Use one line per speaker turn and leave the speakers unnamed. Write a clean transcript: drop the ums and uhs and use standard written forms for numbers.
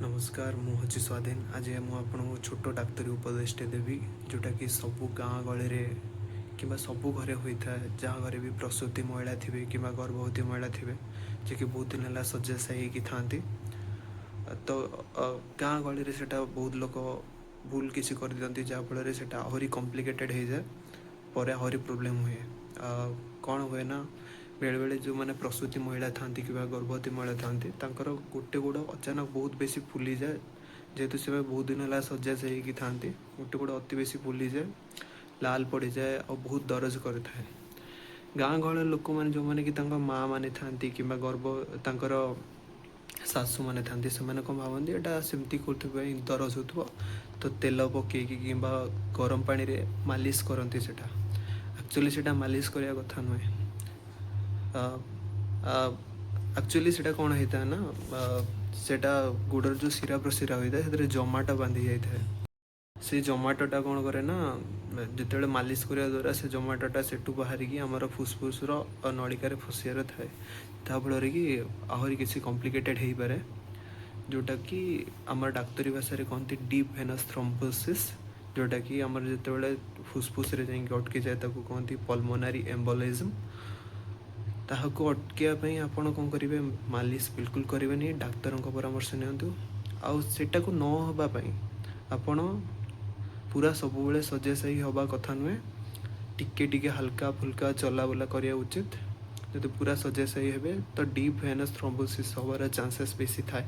नमस्कार मुझे स्वाधीन आज मुझे छोट डाक्तरी उपदेशटे देवी जोटा कि सबू गाँ गली कि सबू घरे होता है जहाँ घरे भी प्रसूति महिला थे कि गर्भवती महिला थे जे कि बहुत दिन है शଯ୍याशायी होती था तो गाँ गली से बहुत लोग भूल किसी कर दिखती जहाँफल से आहरी कम्प्लिकेटेड हो जाए पर आहरी प्रोब्लेम हुए कौन हुए ना बेले बेले जो मैंने प्रसूति महिला था कि गर्भवती महिला था गोटे गोड़ अचानक बहुत बेसी फुली जाए जेहेतु से बहुत दिन है शଯ୍याशायी होती था गोटे गोड़ अति बेसी फुली जाए लाल पड़ जाए और बहुत दरज करता है गाँ गहल लोक मैंने जो मैंने कि माँ मैंने था कि गर्भ तर शाशु मैंने था से कौन भावती यहाँ सेमती कर दरज हो तो तेल पकईकि कि गरम पानी रे मालिश करती से एक्चुअली से मालिश करने कथा नुहे एक्चुअली से कौन होता है ना सेटा गोड़र जो शिरा प्रशिरा होता है से जमाटा बांधि जाए से जमाटोटा कौन करे ना जिते मालिश करने द्वारा से जमाटोटा सेठू बाहर की आमर फुसफुस नलिकार फसियार थाए ताफल कि आहरी किसी कम्प्लिकेटेड हो पाए जोटा कि आम डाक्तरी भाषा कहते डीप वेनस थ्रोम्बोसिस जोटा कि आमर जिते फुसफुस अटकी जाए कहते पल्मोनारी एम्बोलिज्म ताहाको अटकापी आपण कौन करेंगे मालिश बिल्कुल करेंगे डाक्तर परामर्श नियंतु आउ सेटा को न होगापाई आपण पूरा सब बेले शଯ୍याशायी हवा कथा नुहे टिके टिके हल्का फुल्का चलाबुला करिया उचित जब पूरा शଯ୍याशायी हे तो डीप वेनस थ्रोम्बोसिस हबार चांसेस बेसी थाए।